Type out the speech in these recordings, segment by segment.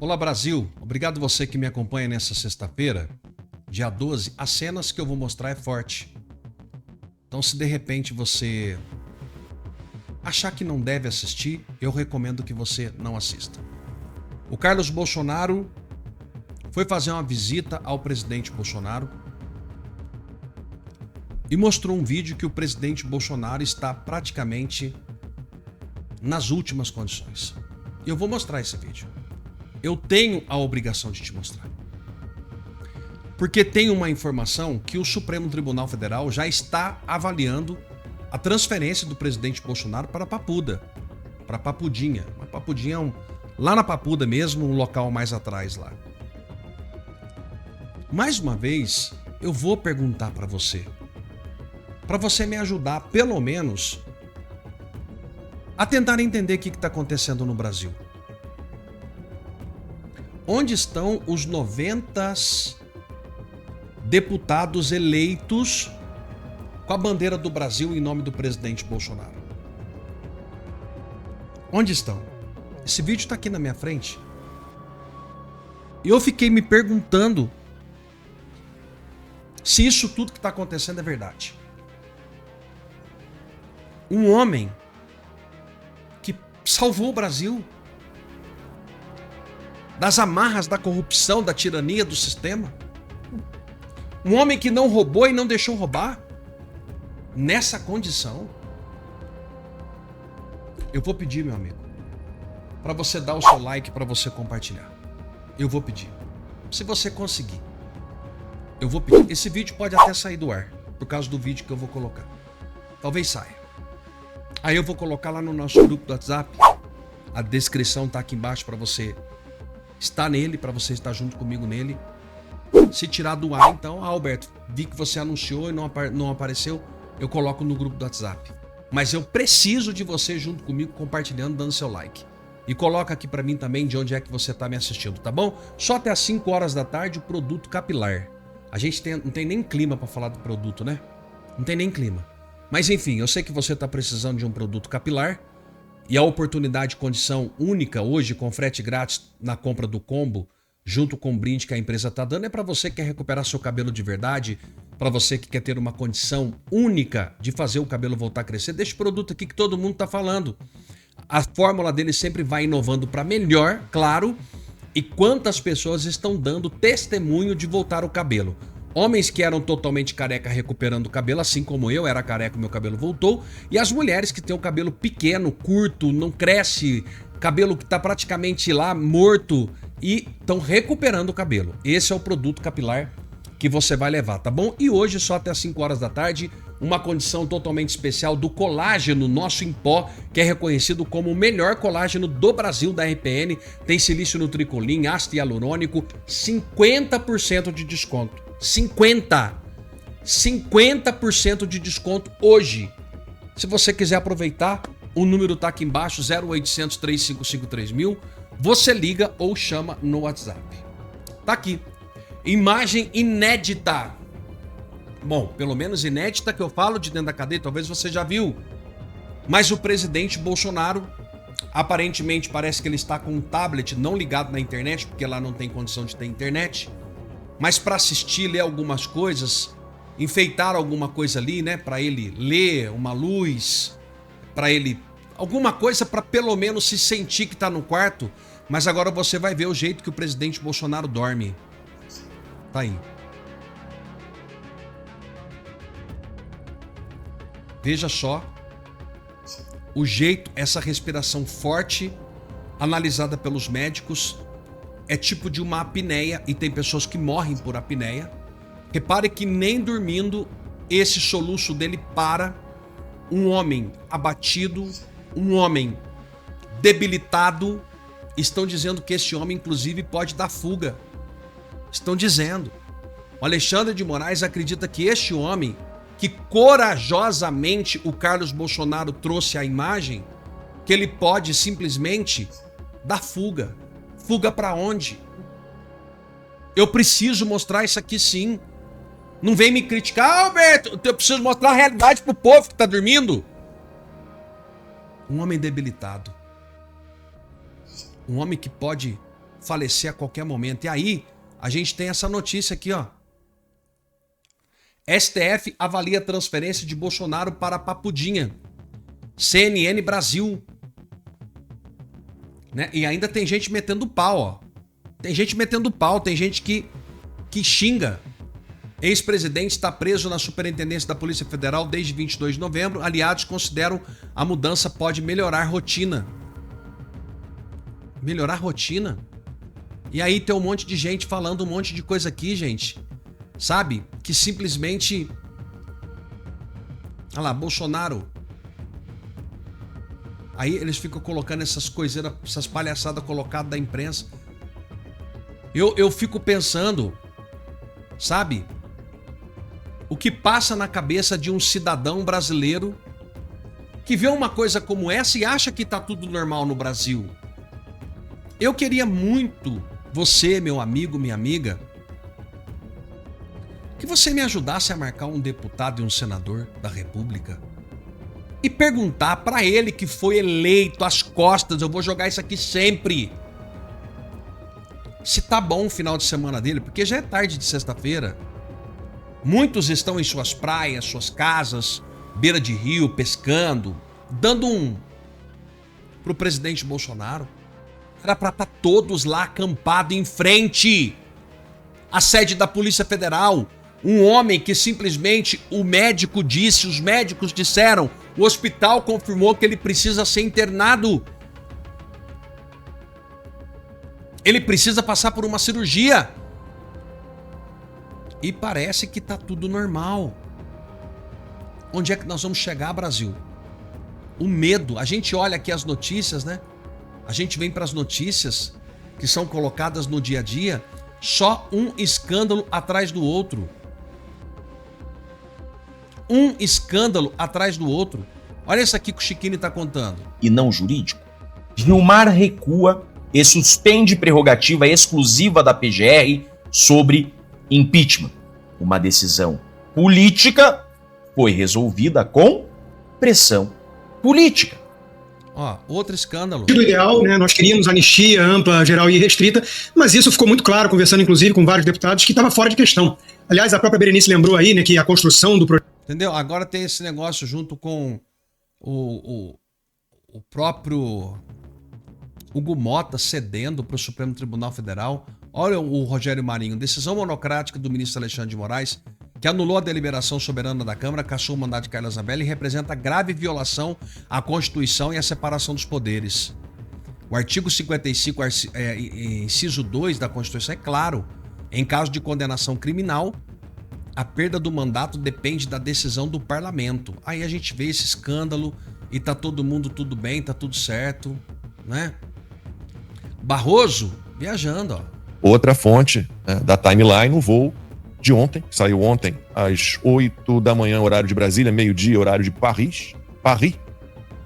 Olá, Brasil. Obrigado você que me acompanha nessa sexta-feira, dia 12. As cenas que eu vou mostrar é forte. Então, se de repente você achar que não deve assistir, eu recomendo que você não assista. O Carlos Bolsonaro foi fazer uma visita ao presidente Bolsonaro e mostrou um vídeo que o presidente Bolsonaro está praticamente nas últimas condições. E eu vou mostrar esse vídeo. Eu tenho a obrigação de te mostrar. Porque tem uma informação que o Supremo Tribunal Federal já está avaliando a transferência do presidente Bolsonaro para Papuda, para Papudinha. A Papudinha é lá na Papuda mesmo, um local mais atrás lá. Mais uma vez, eu vou perguntar para você me ajudar, pelo menos, a tentar entender o que está acontecendo no Brasil. Onde estão os 90 deputados eleitos com a bandeira do Brasil em nome do presidente Bolsonaro? Onde estão? Esse vídeo está aqui na minha frente. E eu fiquei me perguntando se isso tudo que está acontecendo é verdade. Um homem que salvou o Brasil das amarras da corrupção, da tirania do sistema. Um homem que não roubou e não deixou roubar. Nessa condição, eu vou pedir, meu amigo, para você dar o seu like, para você compartilhar. Eu vou pedir. Se você conseguir, eu vou pedir. Esse vídeo pode até sair do ar, por causa do vídeo que eu vou colocar. Talvez saia. Aí eu vou colocar lá no nosso grupo do WhatsApp. A descrição tá aqui embaixo para você estar nele, para você estar junto comigo nele. Se tirar do ar, então, Alberto, vi que você anunciou e não apareceu, eu coloco no grupo do WhatsApp. Mas eu preciso de você junto comigo, compartilhando, dando seu like. E coloca aqui para mim também de onde é que você tá me assistindo, tá bom? Só até às 5 horas da tarde o produto capilar. A gente não tem nem clima para falar do produto, né? Não tem nem clima. Mas enfim, eu sei que você tá precisando de um produto capilar. E a oportunidade, condição única hoje, com frete grátis na compra do combo, junto com o brinde que a empresa está dando, é para você que quer recuperar seu cabelo de verdade, para você que quer ter uma condição única de fazer o cabelo voltar a crescer. Deixa o produto aqui que todo mundo está falando. A fórmula dele sempre vai inovando para melhor, claro, e quantas pessoas estão dando testemunho de voltar o cabelo. Homens que eram totalmente careca recuperando o cabelo, assim como eu era careca, meu cabelo voltou. E as mulheres que têm o cabelo pequeno, curto, não cresce, cabelo que está praticamente lá morto e estão recuperando o cabelo. Esse é o produto capilar que você vai levar, tá bom? E hoje, só até às 5 horas da tarde, uma condição totalmente especial do colágeno nosso em pó, que é reconhecido como o melhor colágeno do Brasil da RPN. Tem silício nutricolim, ácido hialurônico, 50% de desconto. 50% de desconto hoje. Se você quiser aproveitar, o número tá aqui embaixo, 0800 355 3000. Você liga ou chama no WhatsApp. Tá aqui. Imagem inédita. Bom, pelo menos inédita que eu falo de dentro da cadeia, talvez você já viu. Mas o presidente Bolsonaro, aparentemente parece que ele está com um tablet não ligado na internet, porque lá não tem condição de ter internet. Mas para assistir, ler algumas coisas, enfeitar alguma coisa ali, né? Para ele ler uma luz, para ele alguma coisa para pelo menos se sentir que tá no quarto. Mas agora você vai ver o jeito que o presidente Bolsonaro dorme. Tá aí. Veja só o jeito, essa respiração forte, analisada pelos médicos, é tipo de uma apneia e tem pessoas que morrem por apneia. Repare que nem dormindo esse soluço dele para. Um homem abatido, um homem debilitado. Estão dizendo que esse homem, inclusive, pode dar fuga. Estão dizendo. O Alexandre de Moraes acredita que este homem, que corajosamente o Carlos Bolsonaro trouxe à imagem, que ele pode simplesmente dar fuga. Fuga para onde? Eu preciso mostrar isso aqui sim. Não vem me criticar, Alberto, eu preciso mostrar a realidade pro povo que tá dormindo. Um homem debilitado. Um homem que pode falecer a qualquer momento. E aí, a gente tem essa notícia aqui, ó. STF avalia a transferência de Bolsonaro para Papudinha. CNN Brasil. Né? E ainda tem gente metendo pau, ó. Tem gente metendo pau, tem gente que xinga. Ex-presidente está preso na Superintendência da Polícia Federal desde 22 de novembro. Aliados consideram a mudança pode melhorar a rotina. Melhorar a rotina? E aí tem um monte de gente falando um monte de coisa aqui, gente. Sabe? Que simplesmente... Olha lá, Bolsonaro. Aí eles ficam colocando essas coiseiras, essas palhaçadas colocadas da imprensa. Eu fico pensando, sabe? O que passa na cabeça de um cidadão brasileiro que vê uma coisa como essa e acha que tá tudo normal no Brasil. Eu queria muito, você, meu amigo, minha amiga, que você me ajudasse a marcar um deputado e um senador da República e perguntar pra ele que foi eleito às costas, eu vou jogar isso aqui sempre, se tá bom o final de semana dele, porque já é tarde de sexta-feira. Muitos estão em suas praias, suas casas, beira de rio, pescando, dando um pro presidente Bolsonaro. Era pra estar todos lá acampados em frente à sede da Polícia Federal. Um homem que simplesmente o médico disse, os médicos disseram, o hospital confirmou que ele precisa ser internado. Ele precisa passar por uma cirurgia. E parece que tá tudo normal. Onde é que nós vamos chegar, Brasil? O medo. A gente olha aqui as notícias, né? A gente vem para as notícias que são colocadas no dia a dia. Só um escândalo atrás do outro. Um escândalo atrás do outro. Olha isso aqui que o Chiquini tá contando. E não jurídico. Gilmar recua e suspende prerrogativa exclusiva da PGR sobre impeachment. Uma decisão política foi resolvida com pressão política. Ó, outro escândalo. Do ideal, né? Nós queríamos anistia ampla, geral e restrita, mas isso ficou muito claro, conversando inclusive com vários deputados, que estava fora de questão. Aliás, a própria Berenice lembrou aí, né, que a construção do projeto... Entendeu? Agora tem esse negócio junto com o próprio Hugo Mota cedendo para o Supremo Tribunal Federal. Olha o Rogério Marinho, decisão monocrática do ministro Alexandre de Moraes, que anulou a deliberação soberana da Câmara, cassou o mandato de Carla Zambelli e representa grave violação à Constituição e à separação dos poderes. O artigo 55, inciso 2 da Constituição é claro. Em caso de condenação criminal, a perda do mandato depende da decisão do parlamento. Aí a gente vê esse escândalo e tá todo mundo tudo bem, tá tudo certo, né? Barroso viajando, ó. Outra fonte, né, da timeline, o voo de ontem, que saiu ontem às 8 da manhã, horário de Brasília, meio-dia, horário de Paris.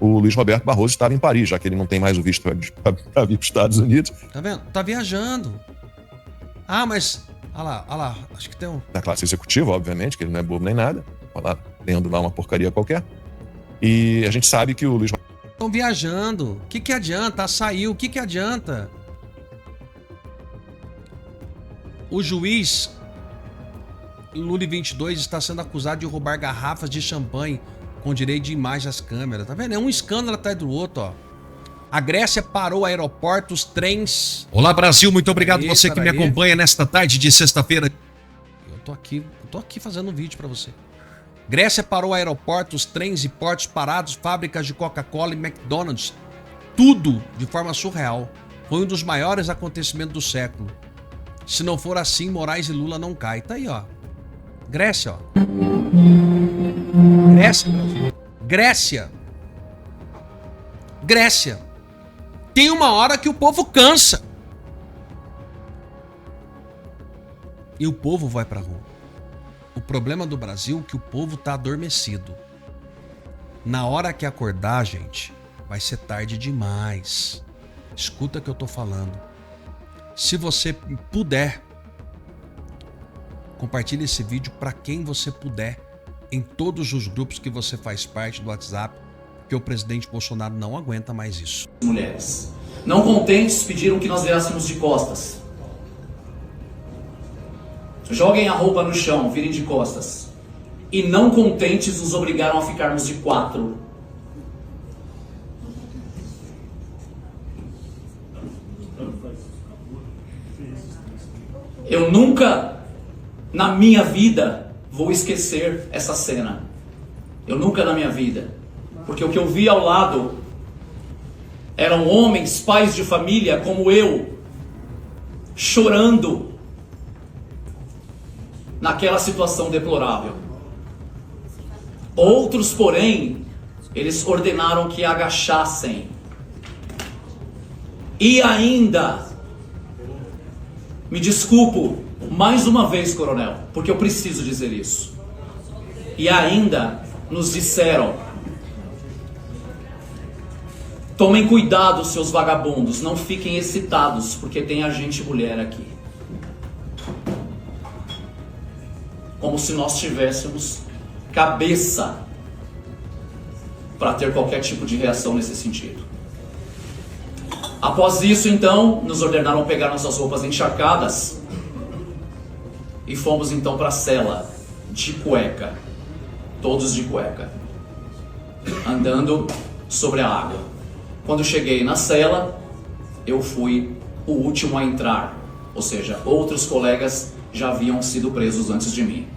O Luiz Roberto Barroso estava em Paris, já que ele não tem mais o visto para vir para os Estados Unidos. Tá vendo? Tá viajando. Ah, mas... Olha lá, acho que tem um... Na classe executiva, obviamente, que ele não é bobo nem nada. Tá lá, lendo lá uma porcaria qualquer. E a gente sabe que o Luiz... Estão viajando. O que adianta? Saiu. O que adianta? O juiz Luli 22 está sendo acusado de roubar garrafas de champanhe com direito de imagem às câmeras. Tá vendo? É um escândalo atrás do outro, ó. A Grécia parou aeroportos, trens... Olá, Brasil, muito obrigado você que me acompanha nesta tarde de sexta-feira. Eu tô aqui fazendo um vídeo pra você. Grécia parou aeroportos, trens e portos parados, fábricas de Coca-Cola e McDonald's. Tudo de forma surreal. Foi um dos maiores acontecimentos do século. Se não for assim, Moraes e Lula não caem. Tá aí, ó. Grécia, ó. Grécia, Brasil. Grécia. Tem uma hora que o povo cansa. E o povo vai pra rua. O problema do Brasil é que o povo tá adormecido. Na hora que acordar, gente, vai ser tarde demais. Escuta o que eu tô falando. Se você puder, compartilhe esse vídeo para quem você puder, em todos os grupos que você faz parte do WhatsApp, porque o presidente Bolsonaro não aguenta mais isso. Mulheres. Não contentes, pediram que nós virássemos de costas. Joguem a roupa no chão, virem de costas. E não contentes, nos obrigaram a ficarmos de 4. Eu nunca, na minha vida, vou esquecer essa cena. Eu nunca na minha vida. Porque o que eu vi ao lado eram homens, pais de família como eu, chorando naquela situação deplorável. Outros, porém, eles ordenaram que agachassem. E ainda, me desculpo mais uma vez, coronel, porque eu preciso dizer isso. E ainda nos disseram: tomem cuidado, seus vagabundos, não fiquem excitados, porque tem agente mulher aqui. Como se nós tivéssemos cabeça para ter qualquer tipo de reação nesse sentido. Após isso, então, nos ordenaram pegar nossas roupas encharcadas e fomos então para a cela de cueca, todos de cueca, andando sobre a água. Quando cheguei na cela, eu fui o último a entrar, ou seja, outros colegas já haviam sido presos antes de mim.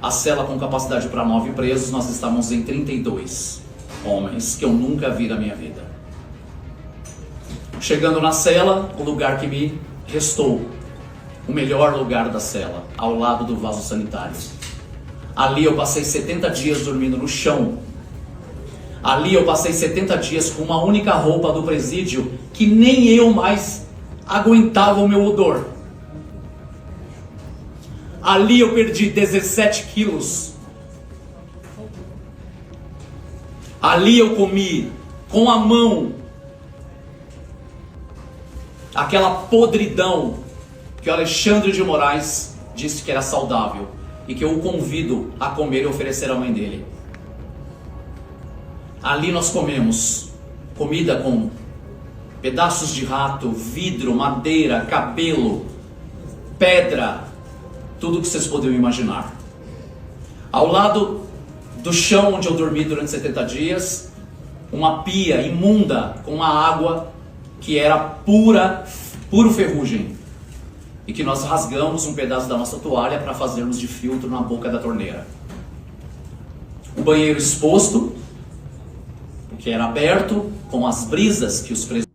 A cela com capacidade para 9 presos, nós estávamos em 32 homens que eu nunca vi na minha vida. Chegando na cela, o lugar que me restou, o melhor lugar da cela, ao lado do vaso sanitário. Ali eu passei 70 dias dormindo no chão. Ali eu passei 70 dias com uma única roupa do presídio que nem eu mais aguentava o meu odor. Ali eu perdi 17 quilos. Ali eu comi com a mão aquela podridão que o Alexandre de Moraes disse que era saudável e que eu o convido a comer e oferecer à mãe dele. Ali nós comemos comida com pedaços de rato, vidro, madeira, cabelo, pedra, tudo que vocês poderiam imaginar. Ao lado do chão onde eu dormi durante 70 dias, uma pia imunda com uma água que era puro ferrugem, e que nós rasgamos um pedaço da nossa toalha para fazermos de filtro na boca da torneira. O banheiro exposto, que era aberto, com as brisas que os presos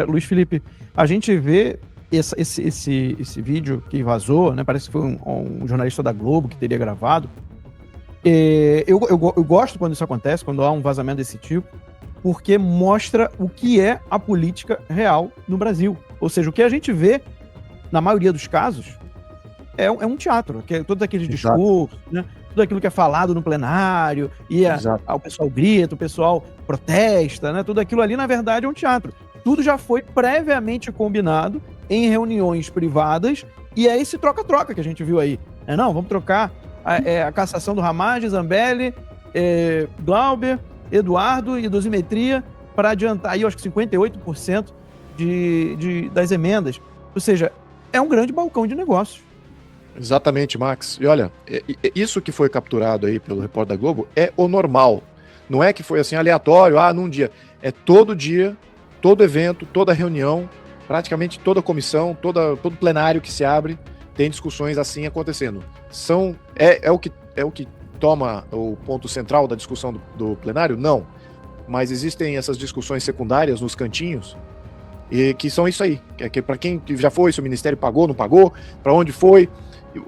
Luiz Felipe, a gente vê esse vídeo que vazou, né? Parece que foi um jornalista da Globo que teria gravado. Eu gosto quando isso acontece, quando há um vazamento desse tipo, porque mostra o que é a política real no Brasil. Ou seja, o que a gente vê, na maioria dos casos, é um teatro, que é todos aqueles discursos, né? Tudo aquilo que é falado no plenário, o pessoal grita, o pessoal protesta, né? Tudo aquilo ali, na verdade, é um teatro. Tudo já foi previamente combinado em reuniões privadas, e é esse troca-troca que a gente viu aí. Não, vamos trocar a cassação do Ramagem, Zambelli, Glauber, Eduardo e dosimetria para adiantar aí, eu acho que 58% das emendas. Ou seja, é um grande balcão de negócios. Exatamente, Max. E olha, isso que foi capturado aí pelo repórter da Globo é o normal. Não é que foi assim aleatório, num dia. É todo dia, todo evento, toda reunião, praticamente toda comissão, todo plenário que se abre, tem discussões assim acontecendo. É o que toma o ponto central da discussão do plenário? Não. Mas existem essas discussões secundárias nos cantinhos, e que são isso aí. Que para quem já foi, se o Ministério pagou, não pagou, para onde foi.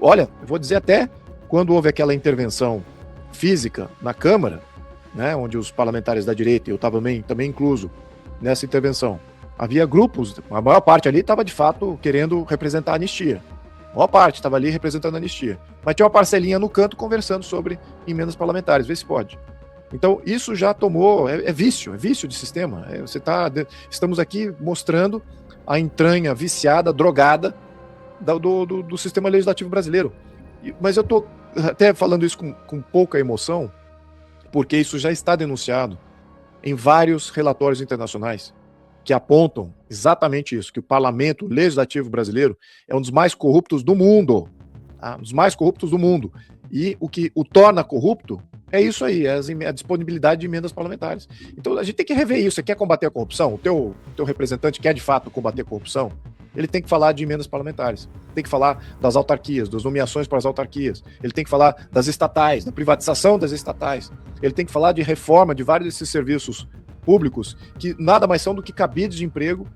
Olha, eu vou dizer até quando houve aquela intervenção física na Câmara, né, onde os parlamentares da direita, eu estava também incluso nessa intervenção, havia grupos, a maior parte ali estava de fato querendo representar a anistia. A maior parte estava ali representando a anistia. Mas tinha uma parcelinha no canto conversando sobre emendas parlamentares, vê se pode. Então, isso já tomou, é vício de sistema. Estamos aqui mostrando a entranha viciada, drogada do sistema legislativo brasileiro. Mas eu estou até falando isso com pouca emoção, porque isso já está denunciado em vários relatórios internacionais que apontam exatamente isso, que o parlamento legislativo brasileiro é um dos mais corruptos do mundo. Um dos mais corruptos do mundo. E o que o torna corrupto é isso aí, a disponibilidade de emendas parlamentares. Então a gente tem que rever isso. Você quer combater a corrupção? O teu representante quer de fato combater a corrupção? Ele tem que falar de emendas parlamentares. Tem que falar das autarquias, das nomeações para as autarquias. Ele tem que falar das estatais, da privatização das estatais. Ele tem que falar de reforma de vários desses serviços públicos que nada mais são do que cabides de emprego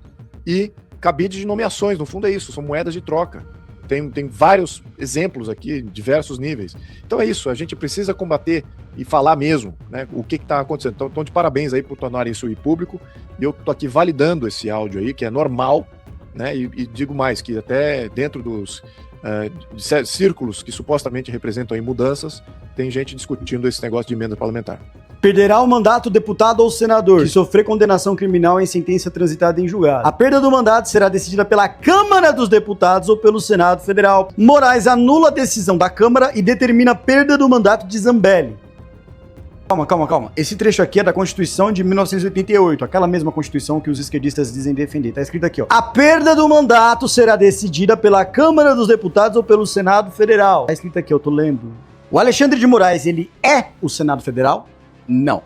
e cabides de nomeações. No fundo é isso, são moedas de troca. Tem vários exemplos aqui, diversos níveis. Então é isso, a gente precisa combater e falar mesmo, né, o que está acontecendo. Então de parabéns aí por tornar isso público. E eu estou aqui validando esse áudio aí, que é normal, né, e digo mais, que até dentro dos círculos que supostamente representam aí mudanças, tem gente discutindo esse negócio de emenda parlamentar. Perderá o mandato deputado ou senador que sofrer condenação criminal em sentença transitada em julgado. A perda do mandato será decidida pela Câmara dos Deputados ou pelo Senado Federal. Moraes anula a decisão da Câmara e determina a perda do mandato de Zambelli. Calma. Esse trecho aqui é da Constituição de 1988, aquela mesma Constituição que os esquerdistas dizem defender. Tá escrito aqui, ó. A perda do mandato será decidida pela Câmara dos Deputados ou pelo Senado Federal. Tá escrito aqui, eu tô lendo. O Alexandre de Moraes, ele é o Senado Federal? Não.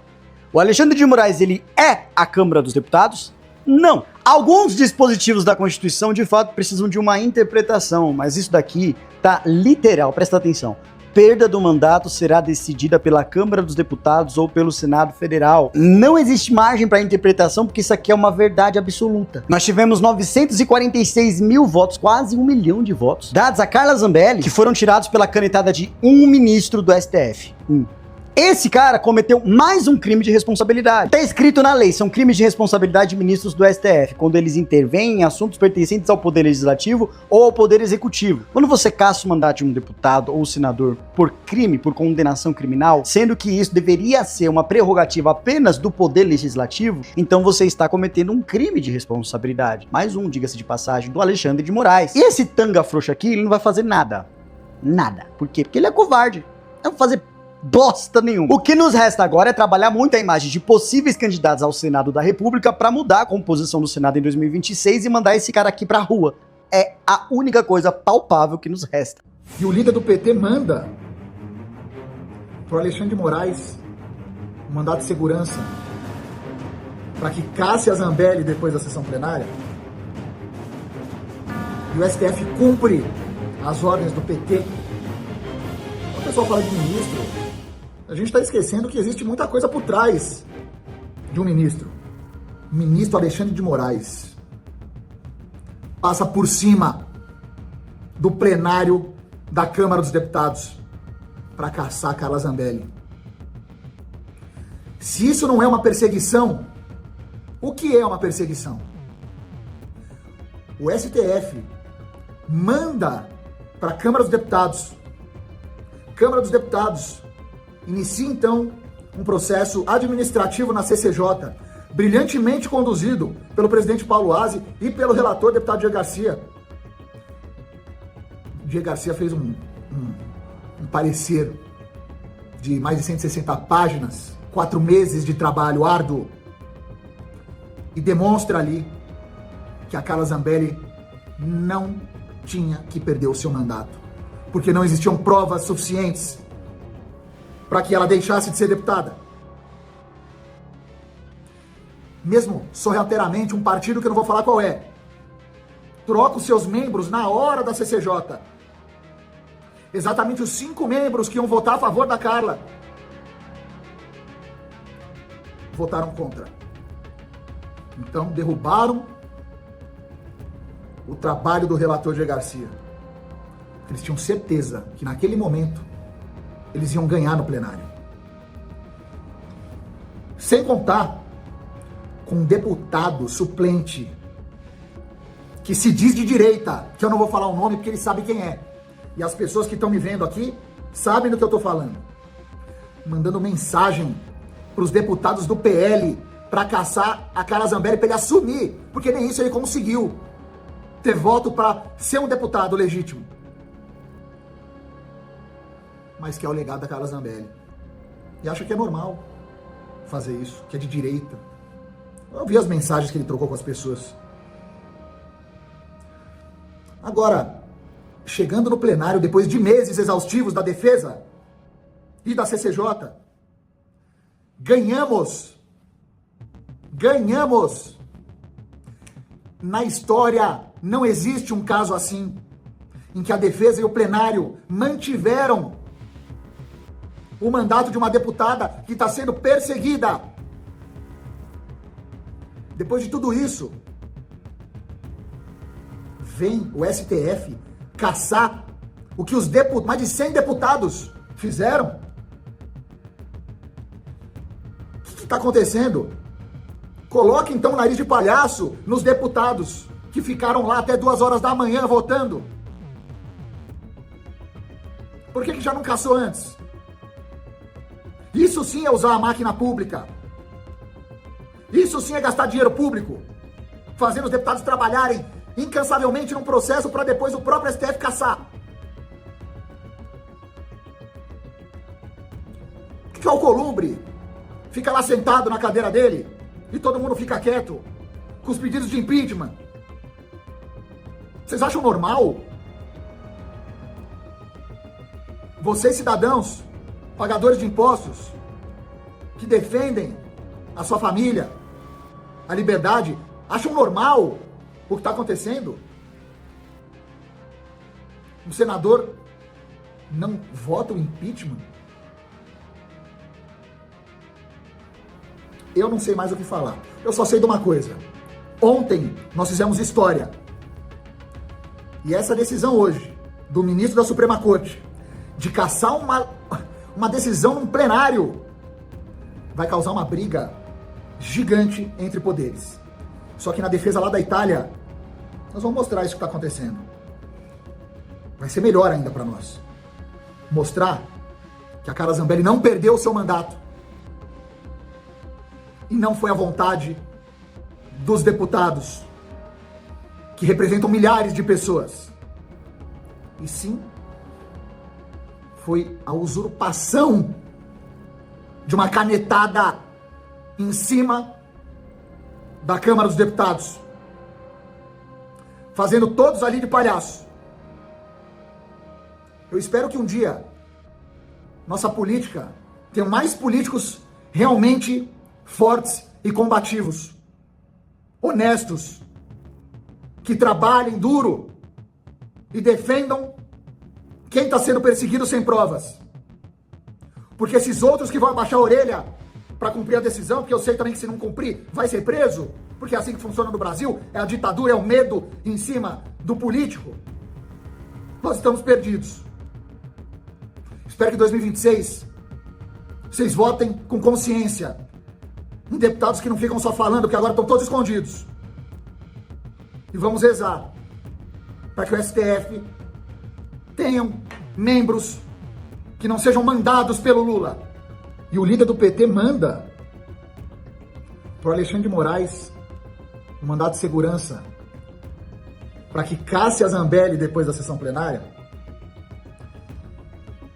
O Alexandre de Moraes, ele é a Câmara dos Deputados? Não. Alguns dispositivos da Constituição, de fato, precisam de uma interpretação, mas isso daqui tá literal, presta atenção. Perda do mandato será decidida pela Câmara dos Deputados ou pelo Senado Federal. Não existe margem para interpretação, porque isso aqui é uma verdade absoluta. Nós tivemos 946 mil votos, quase 1 milhão de votos, dados a Carla Zambelli, que foram tirados pela canetada de um ministro do STF. Esse cara cometeu mais um crime de responsabilidade. Tá escrito na lei, são crimes de responsabilidade de ministros do STF, quando eles intervêm em assuntos pertencentes ao Poder Legislativo ou ao Poder Executivo. Quando você caça o mandato de um deputado ou senador por crime, por condenação criminal, sendo que isso deveria ser uma prerrogativa apenas do Poder Legislativo, então você está cometendo um crime de responsabilidade. Mais um, diga-se de passagem, do Alexandre de Moraes. E esse tanga frouxo aqui, ele não vai fazer nada. Nada. Por quê? Porque ele é covarde. Não vai fazer bosta nenhuma. O que nos resta agora é trabalhar muito a imagem de possíveis candidatos ao Senado da República para mudar a composição do Senado em 2026 e mandar esse cara aqui pra rua. É a única coisa palpável que nos resta. E o líder do PT manda pro Alexandre de Moraes um mandato de segurança para que casse a Zambelli depois da sessão plenária. E o STF cumpre as ordens do PT. Quando o pessoal fala de ministro, a gente está esquecendo que existe muita coisa por trás de um ministro. o ministro Alexandre de Moraes passa por cima do plenário da Câmara dos Deputados para caçar Carla Zambelli. Se isso não é uma perseguição, o que é uma perseguição? O STF manda para a Câmara dos Deputados. Câmara dos Deputados inicia então um processo administrativo na CCJ, brilhantemente conduzido pelo presidente Paulo Aze e pelo relator deputado Diego Garcia. Diego Garcia fez um parecer de mais de 160 páginas, 4 meses de trabalho árduo, e demonstra ali que a Carla Zambelli não tinha que perder o seu mandato, porque não existiam provas suficientes para que ela deixasse de ser deputada. Mesmo sorrateiramente, um partido que eu não vou falar qual é, troca os seus membros na hora da CCJ. Exatamente os 5 membros que iam votar a favor da Carla votaram contra. Então derrubaram o trabalho do relator Diego Garcia. Eles tinham certeza que naquele momento eles iam ganhar no plenário. Sem contar com um deputado suplente que se diz de direita, que eu não vou falar o nome porque ele sabe quem é. E as pessoas que estão me vendo aqui sabem do que eu estou falando. Mandando mensagem para os deputados do PL para caçar a Carla Zambelli para ele assumir, porque nem isso ele conseguiu ter voto para ser um deputado legítimo. Mas que é o legado da Carla Zambelli. E acha que é normal fazer isso, que é de direita. Eu vi as mensagens que ele trocou com as pessoas. Agora, chegando no plenário, depois de meses exaustivos da defesa e da CCJ, ganhamos. Na história não existe um caso assim, em que a defesa e o plenário mantiveram o mandato de uma deputada que está sendo perseguida. Depois de tudo isso, vem o STF caçar o que os mais de 100 deputados fizeram. O que está acontecendo? Coloque então o nariz de palhaço nos deputados que ficaram lá até 2 horas da manhã votando. Por que já não caçou antes? Isso sim é usar a máquina pública. Isso sim é gastar dinheiro público, fazendo os deputados trabalharem incansavelmente num processo para depois o próprio STF caçar. Que o Alcolumbre fica lá sentado na cadeira dele e todo mundo fica quieto com os pedidos de impeachment. Vocês acham normal? Vocês, cidadãos, pagadores de impostos, que defendem a sua família, a liberdade, acham normal o que está acontecendo? Um senador não vota o impeachment? Eu não sei mais o que falar. Eu só sei de uma coisa. Ontem nós fizemos história. E essa decisão hoje, do ministro da Suprema Corte, de caçar uma decisão num plenário, vai causar uma briga gigante entre poderes. Só que na defesa lá da Itália, nós vamos mostrar isso que está acontecendo. Vai ser melhor ainda para nós. Mostrar que a Carla Zambelli não perdeu o seu mandato. E não foi a vontade dos deputados, que representam milhares de pessoas. E sim, foi a usurpação de uma canetada em cima da Câmara dos Deputados, fazendo todos ali de palhaço. Eu espero que um dia nossa política tenha mais políticos realmente fortes e combativos, honestos, que trabalhem duro e defendam quem está sendo perseguido sem provas. Porque esses outros que vão abaixar a orelha para cumprir a decisão, porque eu sei também que se não cumprir, vai ser preso, porque é assim que funciona no Brasil, é a ditadura, é o medo em cima do político. Nós estamos perdidos. Espero que em 2026 vocês votem com consciência em deputados que não ficam só falando, porque agora estão todos escondidos. E vamos rezar para que o STF tenham membros que não sejam mandados pelo Lula. E o líder do PT manda pro Alexandre de Moraes um mandato de segurança para que casse a Zambelli depois da sessão plenária.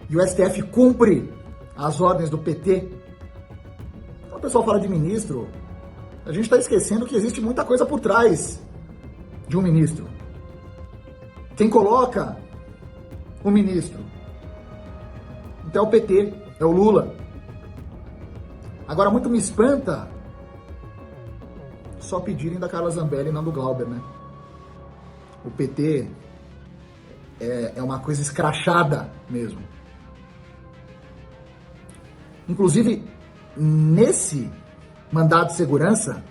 E o STF cumpre as ordens do PT. Então o pessoal fala de ministro, a gente está esquecendo que existe muita coisa por trás de um ministro. Quem coloca o ministro? Então é o PT, é o Lula. Agora, muito me espanta só pedirem da Carla Zambelli e não do Glauber, né? O PT é uma coisa escrachada mesmo. Inclusive, nesse mandado de segurança,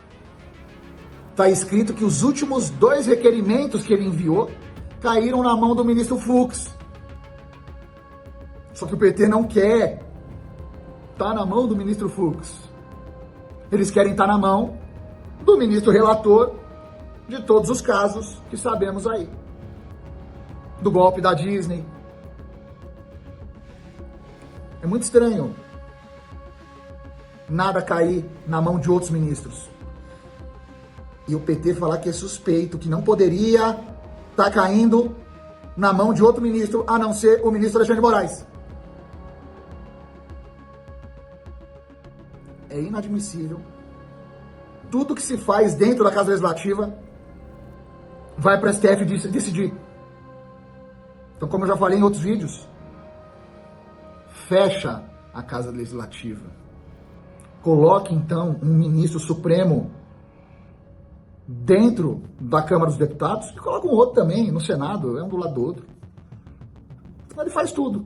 está escrito que os últimos 2 requerimentos que ele enviou caíram na mão do ministro Fux. Só que o PT não quer estar na mão do ministro Fux. Eles querem estar na mão do ministro relator de todos os casos que sabemos aí. Do golpe da Disney. É muito estranho nada cair na mão de outros ministros. E o PT falar que é suspeito, que não poderia estar caindo na mão de outro ministro, a não ser o ministro Alexandre de Moraes. É inadmissível. Tudo que se faz dentro da Casa Legislativa vai para o STF decidir. Então, como eu já falei em outros vídeos, fecha a Casa Legislativa. Coloque, então, um ministro supremo dentro da Câmara dos Deputados e coloca um outro também no Senado, é um do lado do outro. Ele faz tudo.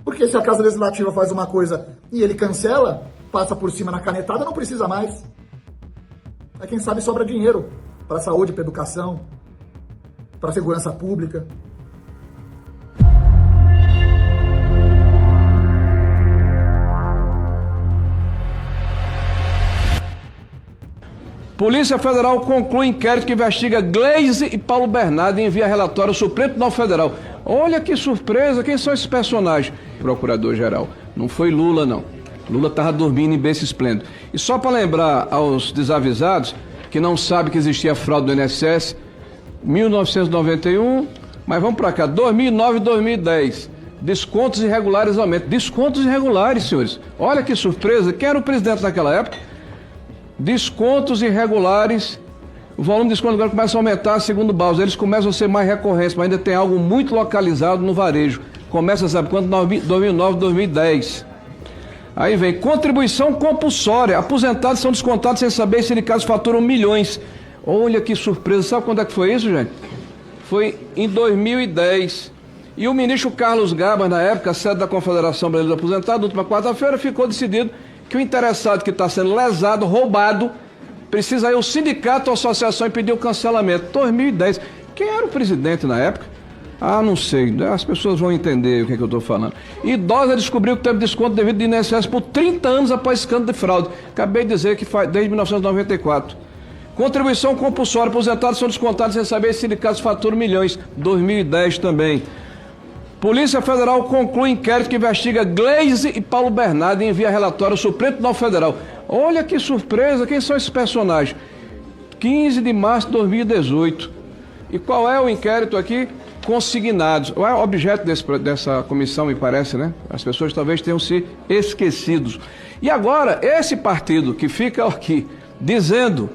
Porque se a Casa Legislativa faz uma coisa e ele cancela, passa por cima na canetada, não precisa mais. Aí quem sabe sobra dinheiro para a saúde, para a educação, para a segurança pública. Polícia Federal conclui inquérito que investiga Gleisi e Paulo Bernardo e envia relatório ao Supremo Tribunal Federal. Olha que surpresa, quem são esses personagens? Procurador-geral. Não foi Lula, não. Lula estava dormindo em berço esplêndido. E só para lembrar aos desavisados, que não sabem que existia fraude do INSS, 1991, mas vamos para cá, 2009 e 2010. Descontos irregulares aumentam. Descontos irregulares, senhores. Olha que surpresa. Quem era o presidente naquela época? Descontos irregulares. O volume de desconto agora começa a aumentar, segundo o Baus. Eles começam a ser mais recorrentes, mas ainda tem algo muito localizado no varejo. Começa, sabe quando? 2009, 2010. Aí vem contribuição compulsória. Aposentados são descontados sem saber se sindicatos faturam milhões. Olha que surpresa. Sabe quando é que foi isso, gente? Foi em 2010. E o ministro Carlos Gabas, na época, sede da Confederação Brasileira dos Aposentados, na última quarta-feira, ficou decidido que o interessado que está sendo lesado, roubado, precisa ir ao sindicato ou associação e pedir o cancelamento. 2010. Quem era o presidente na época? Ah, não sei. As pessoas vão entender o que é que eu estou falando. Idosa descobriu que teve desconto devido de INSS por 30 anos após escândalo de fraude. Acabei de dizer que faz desde 1994. Contribuição compulsória. Aposentados são descontados sem saber se sindicatos faturam milhões. 2010 também. Polícia Federal conclui inquérito que investiga Gleisi e Paulo Bernardo e envia relatório ao Supremo Tribunal Federal. Olha que surpresa, quem são esses personagens? 15 de março de 2018. E qual é o inquérito aqui? Consignados. Qual é o objeto dessa comissão, me parece, né? As pessoas talvez tenham se esquecido. E agora, esse partido que fica aqui dizendo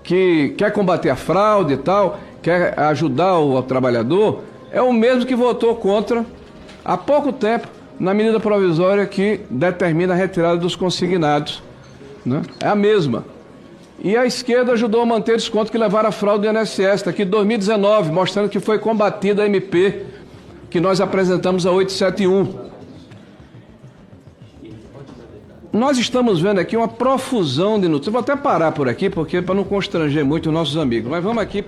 que quer combater a fraude e tal, quer ajudar o trabalhador, é o mesmo que votou contra, há pouco tempo, na medida provisória que determina a retirada dos consignados. Né? É a mesma. E a esquerda ajudou a manter desconto que levaram à fraude do INSS, está aqui 2019, mostrando que foi combatida a MP, que nós apresentamos a 871. nós estamos vendo aqui uma profusão de notícias. Vou até parar por aqui, porque para não constranger muito os nossos amigos. Mas vamos aqui